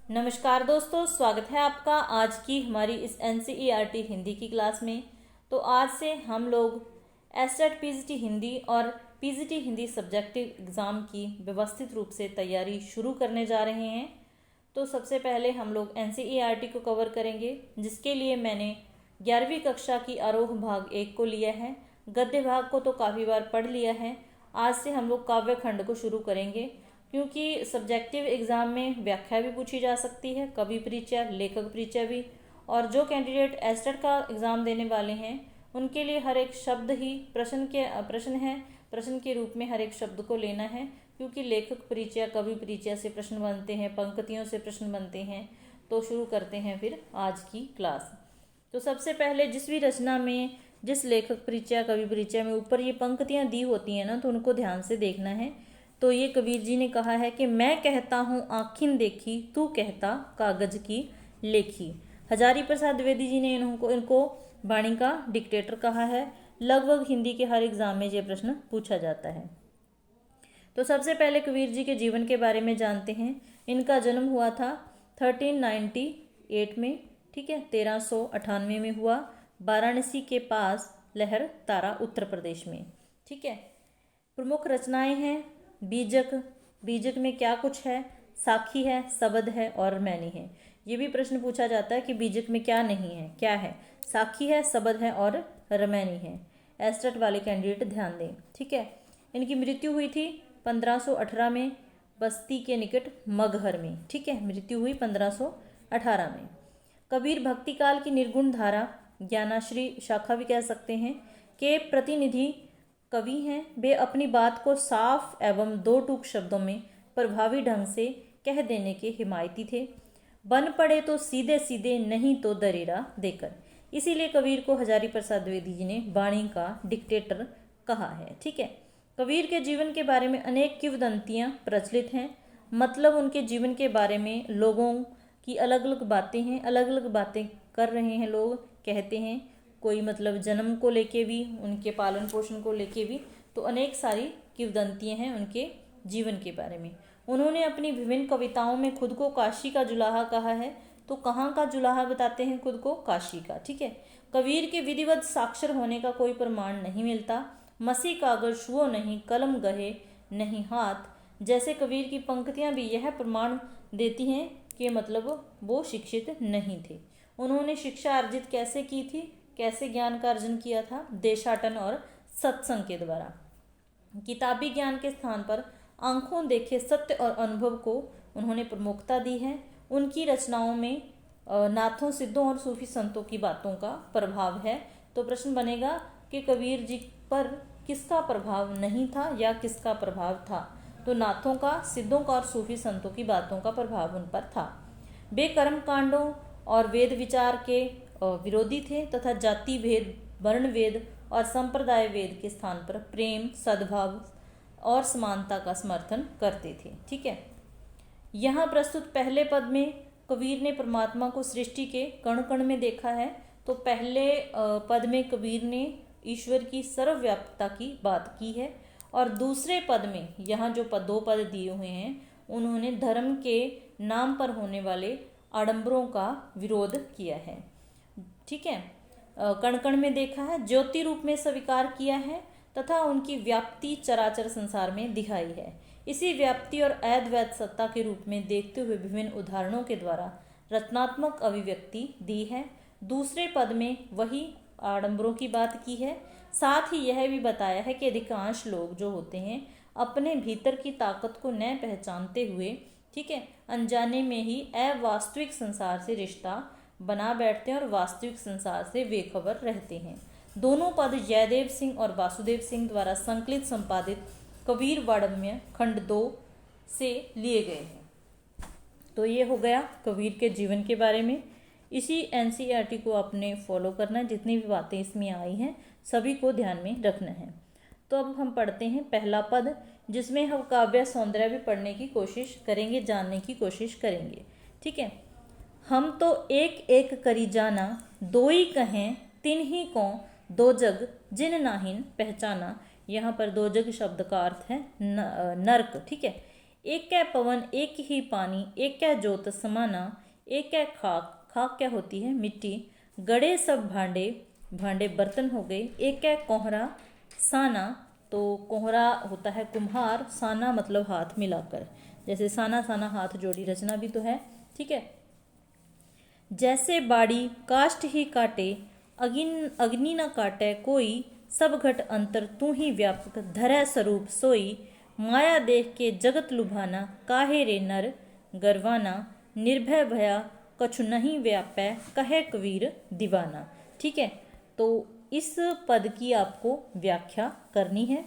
नमस्कार दोस्तों, स्वागत है आपका आज की हमारी इस NCERT हिंदी की क्लास में। तो आज से हम लोग एसटेट पीजीटी हिंदी और पीजीटी हिंदी सब्जेक्टिव एग्ज़ाम की व्यवस्थित रूप से तैयारी शुरू करने जा रहे हैं। तो सबसे पहले हम लोग NCERT को कवर करेंगे, जिसके लिए मैंने 11वीं कक्षा की आरोह भाग 1 को लिया है। गद्य भाग को तो काफ़ी बार पढ़ लिया है। आज से हम लोग काव्य खंड को शुरू करेंगे, क्योंकि सब्जेक्टिव एग्ज़ाम में व्याख्या भी पूछी जा सकती है, कवि परिचय, लेखक परिचय भी। और जो कैंडिडेट एस्टेट का एग्ज़ाम देने वाले हैं उनके लिए हर एक शब्द ही प्रश्न के रूप में हर एक शब्द को लेना है, क्योंकि लेखक परिचय, कवि परिचय से प्रश्न बनते हैं, पंक्तियों से प्रश्न बनते हैं। तो शुरू करते हैं फिर आज की क्लास। तो सबसे पहले जिस भी रचना में, जिस लेखक परिचय, कवि परिचय में ऊपर ये पंक्तियाँ दी होती हैं ना, तो उनको ध्यान से देखना है। तो ये कबीर जी ने कहा है कि मैं कहता हूँ आँखिन देखी, तू कहता कागज की लेखी। हजारी प्रसाद द्विवेदी जी ने इनको वाणी का डिक्टेटर कहा है। लगभग हिंदी के हर एग्जाम में ये प्रश्न पूछा जाता है। तो सबसे पहले कबीर जी के जीवन के बारे में जानते हैं। इनका जन्म हुआ था 1398 में, ठीक है, 1398 में हुआ, वाराणसी के पास लहर तारा, उत्तर प्रदेश में, ठीक है। प्रमुख रचनाएं हैं बीजक। बीजक में क्या कुछ है? साखी है, शबद है और मैनी है। ये भी प्रश्न पूछा जाता है कि बीजक में क्या नहीं है, क्या है? साखी है, शबद है और रमैनी है। एस्टेट वाले कैंडिडेट ध्यान दें, ठीक है। इनकी मृत्यु हुई थी 1518 में, बस्ती के निकट मगहर में, ठीक है। मृत्यु हुई 1518 में। कबीर भक्ति काल की निर्गुण धारा, ज्ञानाश्री शाखा भी कह सकते हैं, के प्रतिनिधि कवि हैं। वे अपनी बात को साफ एवं दो टूक शब्दों में प्रभावी ढंग से कह देने के हिमायती थे। बन पड़े तो सीधे सीधे, नहीं तो दरेरा देकर। इसीलिए कबीर को हजारी प्रसाद द्विवेदी जी ने वाणी का डिक्टेटर कहा है, ठीक है। कबीर के जीवन के बारे में अनेक किंवदंतियां प्रचलित हैं। मतलब उनके जीवन के बारे में लोगों की अलग अलग बातें हैं, अलग अलग बातें कर रहे हैं लोग, कहते हैं। कोई मतलब जन्म को लेके भी, उनके पालन पोषण को लेके भी, तो अनेक सारी किंवदंतियां हैं उनके जीवन के बारे में। उन्होंने अपनी विभिन्न कविताओं में खुद को काशी का जुलाहा कहा है। तो कहाँ का जुलाहा बताते हैं खुद को? काशी का, ठीक है। कबीर के विधिवत साक्षर होने का कोई प्रमाण नहीं मिलता। मसी कागज छुओ नहीं, कलम गहे नहीं हाथ, जैसे कबीर की पंक्तियां भी यह प्रमाण देती हैं कि मतलब वो शिक्षित नहीं थे। उन्होंने शिक्षा अर्जित कैसे की थी, कैसे ज्ञान का अर्जन किया था? देशाटन और सत्संग के द्वारा। किताबी ज्ञान के स्थान पर आंखों देखे सत्य और अनुभव को उन्होंने प्रमुखता दी है। उनकी रचनाओं में नाथों, सिद्धों और सूफी संतों की बातों का प्रभाव है। तो प्रश्न बनेगा कि कबीर जी पर किसका प्रभाव नहीं था या किसका प्रभाव था? तो नाथों का, सिद्धों का और सूफी संतों की बातों का प्रभाव उन पर था। वे कर्म कांडों और वेद विचार के विरोधी थे तथा जाति भेद, वर्ण वेद और संप्रदाय वेद के स्थान पर प्रेम, सद्भाव और समानता का समर्थन करते थे, ठीक है। यहाँ प्रस्तुत पहले पद में कबीर ने परमात्मा को सृष्टि के कण कण में देखा है। तो पहले पद में कबीर ने ईश्वर की सर्वव्यापकता की बात की है। और दूसरे पद में, यहाँ जो दो पद दिए हुए हैं, उन्होंने धर्म के नाम पर होने वाले आडंबरों का विरोध किया है, ठीक है। कण कण में देखा है, ज्योति रूप में स्वीकार किया है तथा उनकी व्याप्ति चराचर संसार में दिखाई है। इसी व्याप्ति और अद्वैत सत्ता के रूप में देखते हुए विभिन्न उदाहरणों के द्वारा रचनात्मक अभिव्यक्ति दी है। दूसरे पद में वही आडंबरों की बात की है। साथ ही यह भी बताया है कि अधिकांश लोग जो होते हैं अपने भीतर की ताकत को न पहचानते हुए, ठीक है, अनजाने में ही अवास्तविक संसार से रिश्ता बना बैठते हैं और वास्तविक संसार से बेखबर रहते हैं। दोनों पद जयदेव सिंह और वासुदेव सिंह द्वारा संकलित संपादित कबीर वाड़म्य खंड 2 से लिए गए हैं। तो ये हो गया कबीर के जीवन के बारे में। इसी NCERT को आपने फॉलो करना है। जितनी भी बातें इसमें आई हैं सभी को ध्यान में रखना है। तो अब हम पढ़ते हैं पहला पद, जिसमें हम काव्य सौंदर्य भी पढ़ने की कोशिश करेंगे, जानने की कोशिश करेंगे, ठीक है। हम तो एक एक करी जाना, दो ही कहें तिन ही को, दो जग जिन नाहिन पहचाना। यहाँ पर दो जग शब्द का अर्थ है नरक, ठीक है। एक कै पवन एक ही पानी, एक कै जोत समाना, एक कै खाक, खाक क्या होती है, मिट्टी, गड़े सब भांडे, भांडे बर्तन हो गए, एक कै कोहरा साना, तो कोहरा होता है कुम्हार, साना मतलब हाथ मिलाकर, जैसे साना साना हाथ जोड़ी रचना भी तो है, ठीक है। जैसे बाड़ी काष्ठ ही काटे, अग्नि न काटे कोई, सब घट अंतर तू ही व्यापक, धरै स्वरूप सोई, माया देख के जगत लुभाना, काहे रे नर गरवाना, निर्भय भया कछु नहीं व्यापै, कहे कबीर दीवाना। ठीक है, तो इस पद की आपको व्याख्या करनी है।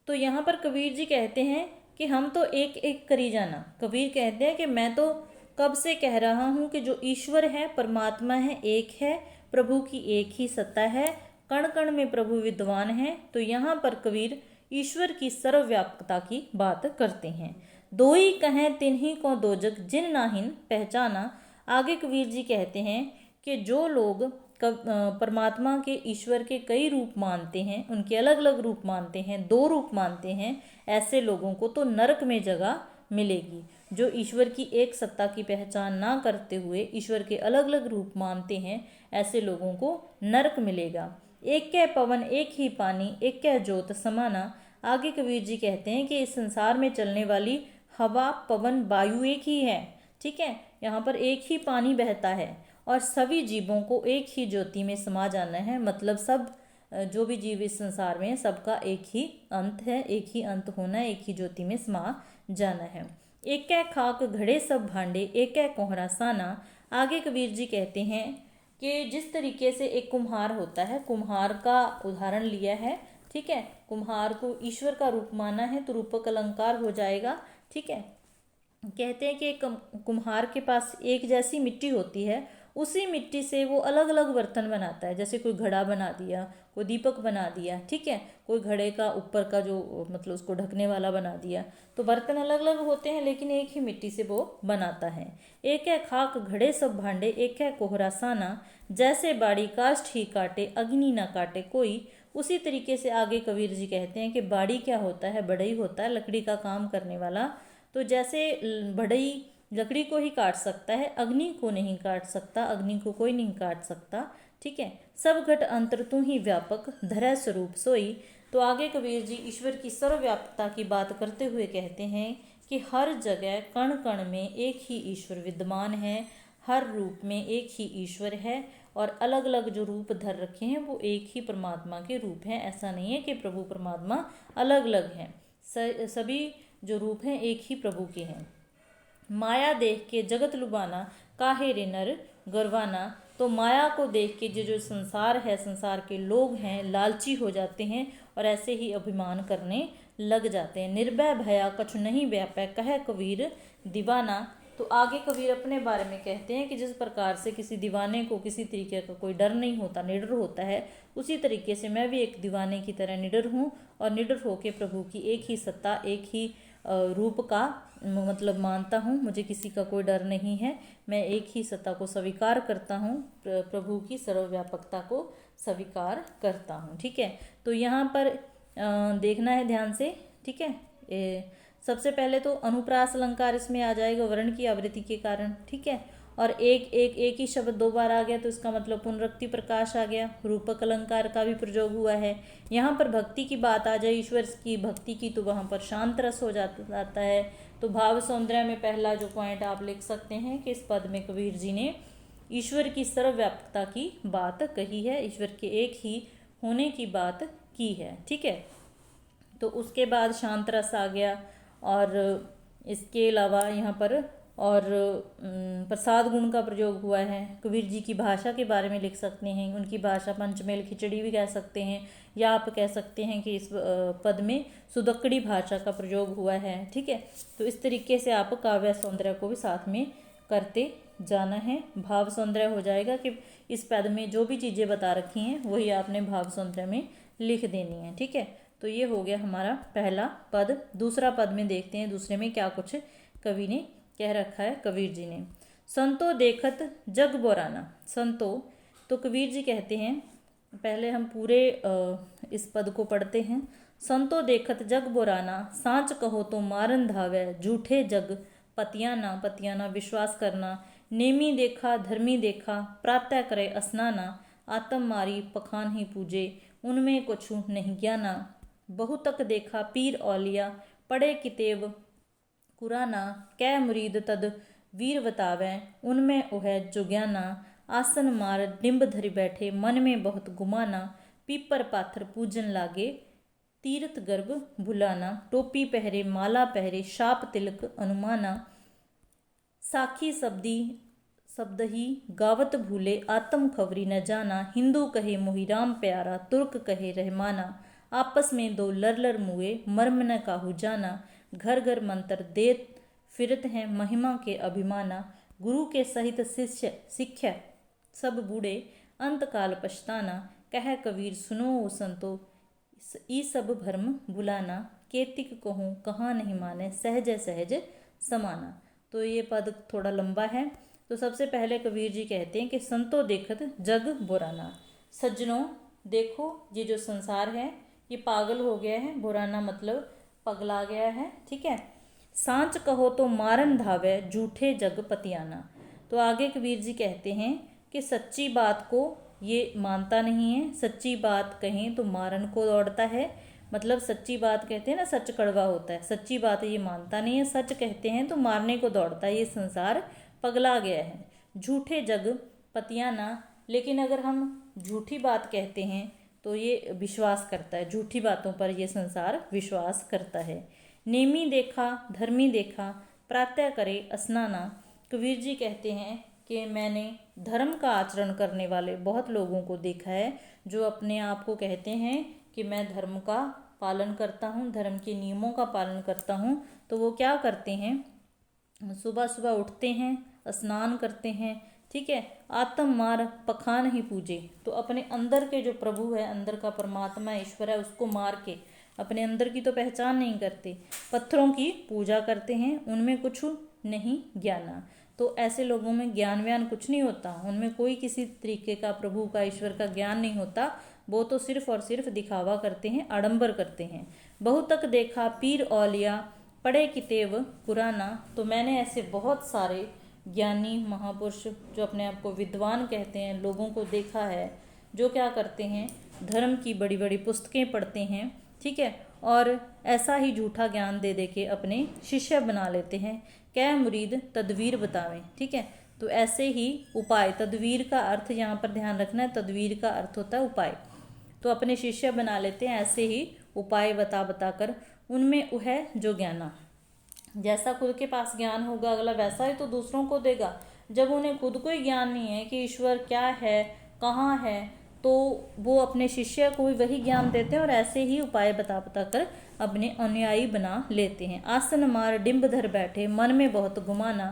तो यहाँ पर कबीर जी कहते हैं कि हम तो एक एक करी जाना। कबीर कहते हैं कि मैं तो कब से कह रहा हूँ कि जो ईश्वर है, परमात्मा है, एक है, प्रभु की एक ही सत्ता है, कण कण में प्रभु विद्वान है। तो यहाँ पर कबीर ईश्वर की सर्वव्यापकता की बात करते हैं। दो ही कहें तिन्हीं को दो जग, जिन नाहिन पहचाना। आगे कबीर जी कहते हैं कि जो लोग परमात्मा के, ईश्वर के कई रूप मानते हैं, उनके अलग अलग रूप मानते हैं, दो रूप मानते हैं, ऐसे लोगों को तो नरक में जगह मिलेगी। जो ईश्वर की एक सत्ता की पहचान ना करते हुए ईश्वर के अलग अलग रूप मानते हैं, ऐसे लोगों को नरक मिलेगा। एक कै पवन एक ही पानी, एक कै जोत समाना। आगे कबीर जी कहते हैं कि इस संसार में चलने वाली हवा, पवन, वायु एक ही है। ठीक है, यहाँ पर एक ही पानी बहता है और सभी जीवों को एक ही ज्योति में समा जाना है। मतलब सब जो भी जीव इस संसार में है, सबका एक ही अंत है, एक ही अंत होना है, एक ही ज्योति में समा जाना है। एक कै खाक घड़े सब भांडे, एक कै कोहरा साना। आगे कबीर जी कहते हैं कि जिस तरीके से एक कुम्हार होता है, कुम्हार का उदाहरण लिया है। ठीक है, कुम्हार को ईश्वर का रूप माना है तो रूपक अलंकार हो जाएगा। ठीक है, कहते हैं कि कुम्हार के पास एक जैसी मिट्टी होती है, उसी मिट्टी से वो अलग अलग बर्तन बनाता है। जैसे कोई घड़ा बना दिया, कोई दीपक बना दिया, ठीक है, कोई घड़े का ऊपर का जो मतलब उसको ढकने वाला बना दिया। तो बर्तन अलग अलग होते हैं लेकिन एक ही मिट्टी से वो बनाता है। एक है खाक घड़े सब भांडे, एक है कोहरा साना। जैसे बाड़ी काष्ठ ही काटे, अग्नि ना काटे कोई। उसी तरीके से आगे कबीर जी कहते हैं कि बाड़ी क्या होता है, बढ़ई होता है, लकड़ी का काम करने वाला। तो जैसे बढ़ई लकड़ी को ही काट सकता है, अग्नि को नहीं काट सकता, अग्नि को कोई नहीं काट सकता। ठीक है, सब घट अंतर तू ही व्यापक, धरै स्वरूप सोई। तो आगे कबीर जी ईश्वर की सर्वव्यापकता की बात करते हुए कहते हैं कि हर जगह कण कण में एक ही ईश्वर विद्यमान है, हर रूप में एक ही ईश्वर है और अलग अलग जो रूप धर रखे हैं वो एक ही परमात्मा के रूप हैं। ऐसा नहीं है कि प्रभु परमात्मा अलग अलग हैं, सभी जो रूप हैं एक ही प्रभु के हैं। माया देख के जगत लुभाना, काहे रे नर गरवाना। तो माया को देख के जो संसार है, संसार के लोग हैं, लालची हो जाते हैं और ऐसे ही अभिमान करने लग जाते हैं। निर्भय भया कछु नहीं व्यापै, कहे कबीर दीवाना। तो आगे कबीर अपने बारे में कहते हैं कि जिस प्रकार से किसी दीवाने को किसी तरीके का कोई डर नहीं होता, निडर होता है, उसी तरीके से मैं भी एक दीवाने की तरह निडर हूँ और निडर होकर प्रभु की एक ही सत्ता, एक ही रूप का मतलब मानता हूँ। मुझे किसी का कोई डर नहीं है, मैं एक ही सत्ता को स्वीकार करता हूँ, प्रभु की सर्वव्यापकता को स्वीकार करता हूँ। ठीक है, तो यहाँ पर देखना है ध्यान से। ठीक है, सबसे पहले तो अनुप्रास अलंकार इसमें आ जाएगा वर्ण की आवृत्ति के कारण। ठीक है, और एक ही शब्द दो बार आ गया तो इसका मतलब पुनरुक्ति प्रकाश आ गया। रूपक अलंकार का भी प्रयोग हुआ है। यहाँ पर भक्ति की बात आ जाए, ईश्वर की भक्ति की, तो वहाँ पर शांत रस हो जाता है। तो भाव सौंदर्य में पहला जो पॉइंट आप लिख सकते हैं कि इस पद में कबीर जी ने ईश्वर की सर्वव्यापकता की बात कही है, ईश्वर के एक ही होने की बात की है। ठीक है, तो उसके बाद शांत रस आ गया और इसके अलावा यहाँ पर और प्रसाद गुण का प्रयोग हुआ है। कबीर जी की भाषा के बारे में लिख सकते हैं, उनकी भाषा पंचमेल खिचड़ी भी कह सकते हैं, या आप कह सकते हैं कि इस पद में सुदक्कड़ी भाषा का प्रयोग हुआ है। ठीक है, तो इस तरीके से आप काव्य सौंदर्य को भी साथ में करते जाना है। भाव सौंदर्य हो जाएगा कि इस पद में जो भी चीज़ें बता रखी हैं वही आपने भाव सौंदर्य में लिख देनी है। ठीक है, तो ये हो गया हमारा पहला पद। दूसरा पद में देखते हैं दूसरे में क्या कुछ कवि ने कह रखा है कबीर जी ने। संतो देखत जग बोराना। संतो, तो कबीर जी कहते हैं, पहले हम पूरे इस पद को पढ़ते हैं। संतो देखत जग बुराना, सांच कहो तो मारन धावै, झूठे जग पतियाना, पतियाना विश्वास करना, नेमी देखा धर्मी देखा, प्रातः करे स्नाना, आत्म मारी पखान ही पूजे, उनमें कुछु नहीं ज्ञाना, बहुतक देखा पीर औलिया, पढ़े कितेब कुराना, कै मुरीद तद वीर बतावै, उनमें ओह जो ज्ञाना, आसन मार डिम्ब धरि बैठे, मन में बहुत गुमाना, पीपर पाथर पूजन लागे, तीर्थ गर्भ भुलाना, टोपी पहरे माला पहरे, शाप तिलक अनुमाना, साखी शब्द ही गावत भूले, आत्म खबरी न जाना, हिंदू कहे मोहि राम प्यारा, तुर्क कहे रहमाना, आपस में दो लर मुए, मर्म न काहू जाना, घर घर मंत्र देत फिरत हैं महिमा के अभिमाना, गुरु के सहित शिष्य सिख्या सब बूढ़े, अंत काल पछताना, कह कबीर सुनो ओ संतो, ई सब भरम भुलाना, केतिक कहूँ कहाँ नहीं माने, सहज सहज समाना। तो ये पद थोड़ा लंबा है। तो सबसे पहले कबीर जी कहते हैं कि संतो देखत जग बुराना, सज्जनों देखो ये जो संसार है ये पागल हो गया है, बुराना मतलब पगला गया है, ठीक है। सांच कहो तो मारन धावे, झूठे जग पतियाना। तो आगे कबीर जी कहते हैं कि सच्ची बात को ये मानता नहीं है, सच्ची बात कहें तो मारन को दौड़ता है, मतलब सच्ची बात कहते हैं ना, सच कड़वा होता है, सच्ची बात ये मानता नहीं है, सच कहते हैं तो मारने को दौड़ता है, ये संसार पगला गया है। झूठे जग पतियाना, लेकिन अगर हम झूठी बात कहते हैं तो ये विश्वास करता है, झूठी बातों पर ये संसार विश्वास करता है। नेमी देखा धर्मी देखा, प्रातः करे स्नाना। कबीर जी कहते हैं कि मैंने धर्म का आचरण करने वाले बहुत लोगों को देखा है, जो अपने आप को कहते हैं कि मैं धर्म का पालन करता हूँ, धर्म के नियमों का पालन करता हूँ। तो वो क्या करते हैं, सुबह सुबह उठते हैं, स्नान करते हैं, ठीक है, आत्म मार पखान ही पूजे। तो अपने अंदर के जो प्रभु है, अंदर का परमात्मा ईश्वर है, उसको मार के अपने अंदर की तो पहचान नहीं करते, पत्थरों की पूजा करते हैं, उनमें कुछ नहीं ज्ञाना। तो ऐसे लोगों में ज्ञान व्यान कुछ नहीं होता, उनमें कोई किसी तरीके का प्रभु का ईश्वर का ज्ञान नहीं होता, वो तो सिर्फ और सिर्फ दिखावा करते हैं, आडंबर करते हैं। बहुतक देखा पीर औलिया, पढ़े कितेब कुराना। तो मैंने ऐसे बहुत सारे ज्ञानी महापुरुष जो अपने आप को विद्वान कहते हैं लोगों को देखा है, जो क्या करते हैं, धर्म की बड़ी बड़ी पुस्तकें पढ़ते हैं, ठीक है, और ऐसा ही झूठा ज्ञान दे दे के अपने शिष्य बना लेते हैं। कै मुरीद तदवीर बतावें, ठीक है। तो ऐसे ही उपाय, तदवीर का अर्थ यहाँ पर ध्यान रखना है, तदवीर का अर्थ होता है उपाय। तो अपने शिष्य बना लेते हैं ऐसे ही उपाय बता बता कर, उनमें वह जो ज्ञाना, जैसा खुद के पास ज्ञान होगा अगला वैसा ही तो दूसरों को देगा। जब उन्हें खुद को ही ज्ञान नहीं है कि ईश्वर क्या है, कहाँ है, तो वो अपने शिष्य को भी वही ज्ञान देते हैं और ऐसे ही उपाय बता बता कर अपने अनुयायी बना लेते हैं। आसन मार डिम्ब धर बैठे, मन में बहुत गुमाना।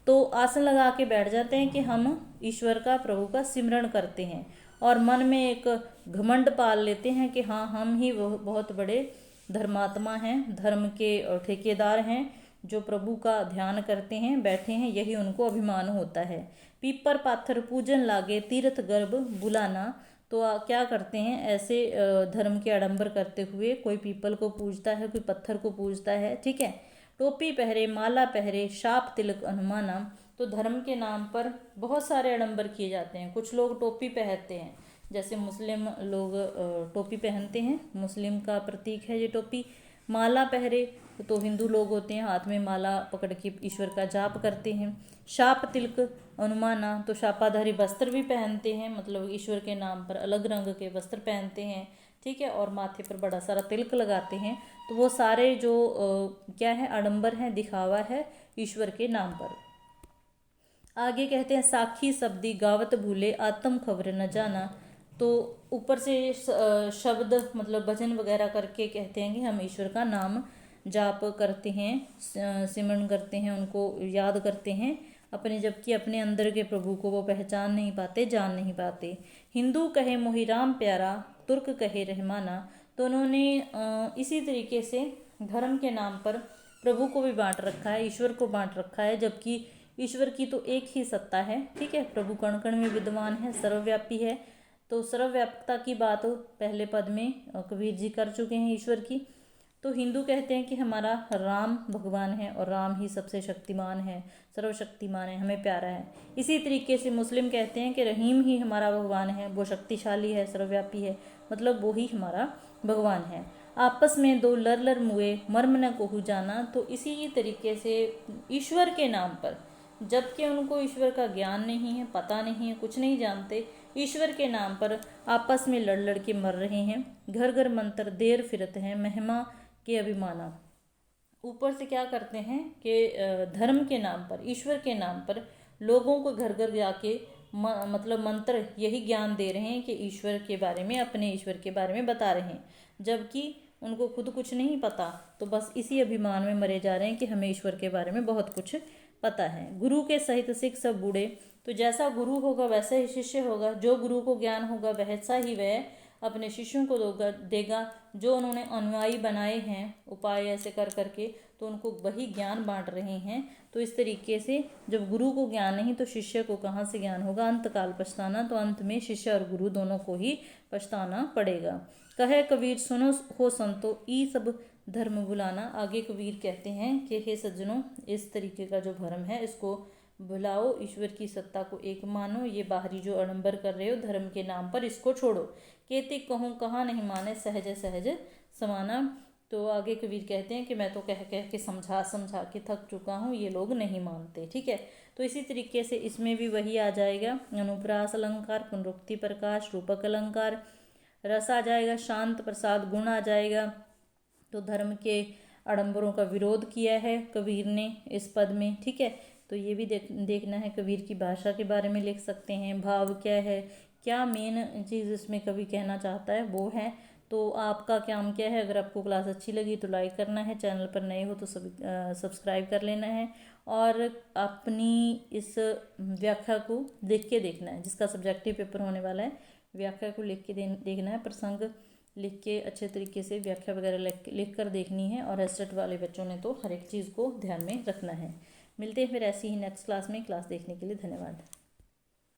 तो आसन लगा के बैठ जाते हैं कि हम ईश्वर का, प्रभु का सिमरण करते हैं, और मन में एक घमंड पाल लेते हैं कि हाँ हम ही बहुत बड़े धर्मात्मा हैं, धर्म के ठेकेदार हैं, जो प्रभु का ध्यान करते हैं, बैठे हैं, यही उनको अभिमान होता है। पीपर पाथर पूजन लागे, तीर्थ गर्भ बुलाना। तो क्या करते हैं, ऐसे धर्म के आडंबर करते हुए कोई पीपल को पूजता है, कोई पत्थर को पूजता है, ठीक है। टोपी पहरे माला पहरे, शाप तिलक अनुमाना। तो धर्म के नाम पर बहुत सारे आडंबर किए जाते हैं। कुछ लोग टोपी पहनते हैं, जैसे मुस्लिम लोग टोपी पहनते हैं, मुस्लिम का प्रतीक है ये टोपी। माला पहरे तो हिंदू लोग होते हैं, हाथ में माला पकड़ के ईश्वर का जाप करते हैं। शाप तिलक अनुमाना, तो शापाधारी वस्त्र भी पहनते हैं, मतलब ईश्वर के नाम पर अलग रंग के वस्त्र पहनते हैं, ठीक है, और माथे पर बड़ा सारा तिलक लगाते हैं। तो वो सारे जो क्या है, आडंबर है, दिखावा है ईश्वर के नाम पर। आगे कहते हैं साखी शब्दी गावत भूले, आत्म खबर न जाना। तो ऊपर से शब्द मतलब भजन वगैरह करके कहते हैं कि हम ईश्वर का नाम जाप करते हैं, सिमरन करते हैं, उनको याद करते हैं अपने, जबकि अपने अंदर के प्रभु को वो पहचान नहीं पाते, जान नहीं पाते। हिंदू कहे मोहि राम प्यारा, तुर्क कहे रहमाना। तो उन्होंने इसी तरीके से धर्म के नाम पर प्रभु को भी बांट रखा है, ईश्वर को बांट रखा है, जबकि ईश्वर की तो एक ही सत्ता है, ठीक है, प्रभु कण कण में विद्वान है, सर्वव्यापी है। तो सर्वव्यापकता की बात पहले पद में कबीर जी कर चुके हैं ईश्वर की। तो हिंदू कहते हैं कि हमारा राम भगवान है और राम ही सबसे शक्तिमान है, सर्वशक्तिमान है, हमें प्यारा है। इसी तरीके से मुस्लिम कहते हैं कि रहीम ही हमारा भगवान है, वो शक्तिशाली है, सर्वव्यापी है, मतलब वो ही हमारा भगवान है। आपस में दो लर लर मुए मर्म न कोहू जाना। तो इसी तरीके से ईश्वर के नाम पर, जबकि उनको ईश्वर का ज्ञान नहीं है, पता नहीं है, कुछ नहीं जानते, ईश्वर के नाम पर आपस में लड़ लड़ के मर रहे हैं। घर घर मंत्र देर फिरत हैं महिमा के अभिमाना। ऊपर से क्या करते हैं कि धर्म के नाम पर, ईश्वर के नाम पर लोगों को घर घर जाके मतलब मंत्र यही ज्ञान दे रहे हैं कि ईश्वर के बारे में, अपने ईश्वर के बारे में बता रहे हैं, जबकि उनको खुद कुछ नहीं पता। तो बस इसी अभिमान में मरे जा रहे हैं कि हमें ईश्वर के बारे में बहुत कुछ पता है। गुरु के सहित सिख सब बूढ़े। तो जैसा गुरु होगा वैसा ही शिष्य होगा, जो गुरु को ज्ञान होगा वैसा ही वह अपने शिष्यों को देगा। जो उन्होंने अनुयायी बनाए हैं उपाय ऐसे कर करके, तो उनको वही ज्ञान बांट रहे हैं। तो इस तरीके से जब गुरु को ज्ञान नहीं तो शिष्य को कहाँ से ज्ञान होगा। अंतकाल पछताना, तो अंत में शिष्य और गुरु दोनों को ही पछताना पड़ेगा। कहे कबीर सुनो हो संतो ई सब धर्म भुलाना। आगे कबीर कहते हैं कि हे सज्जनों, इस तरीके का जो भ्रम है इसको भुलाओ, ईश्वर की सत्ता को एक मानो, ये बाहरी जो आडंबर कर रहे हो धर्म के नाम पर, इसको छोड़ो। केते कहूँ कहाँ नहीं माने सहज सहज समाना। तो आगे कबीर कहते हैं कि मैं तो कह कह के समझा समझा के थक चुका हूँ, ये लोग नहीं मानते। ठीक है, तो इसी तरीके से इसमें भी वही आ जाएगा, अनुप्रास अलंकार, पुनरुक्ति प्रकाश, रूपक अलंकार, रस आ जाएगा, शांत प्रसाद गुण आ जाएगा। तो धर्म के आडंबरों का विरोध किया है कबीर ने इस पद में। ठीक है, तो ये भी देखना है। कबीर की भाषा के बारे में लिख सकते हैं, भाव क्या है, क्या मेन चीज़ इसमें कवि कहना चाहता है वो है। तो आपका काम क्या है, अगर आपको क्लास अच्छी लगी तो लाइक करना है, चैनल पर नए हो तो सब्सक्राइब कर लेना है, और अपनी इस व्याख्या को लिख के देखना है, जिसका सब्जेक्टिव पेपर होने वाला है। व्याख्या को लिख के देखना है, प्रसंग लिख के अच्छे तरीके से व्याख्या वगैरह लिख कर देखनी है। और एसटेट वाले बच्चों ने तो हर एक चीज़ को ध्यान में रखना है। मिलते हैं फिर ऐसी ही नेक्स्ट क्लास में। क्लास देखने के लिए धन्यवाद।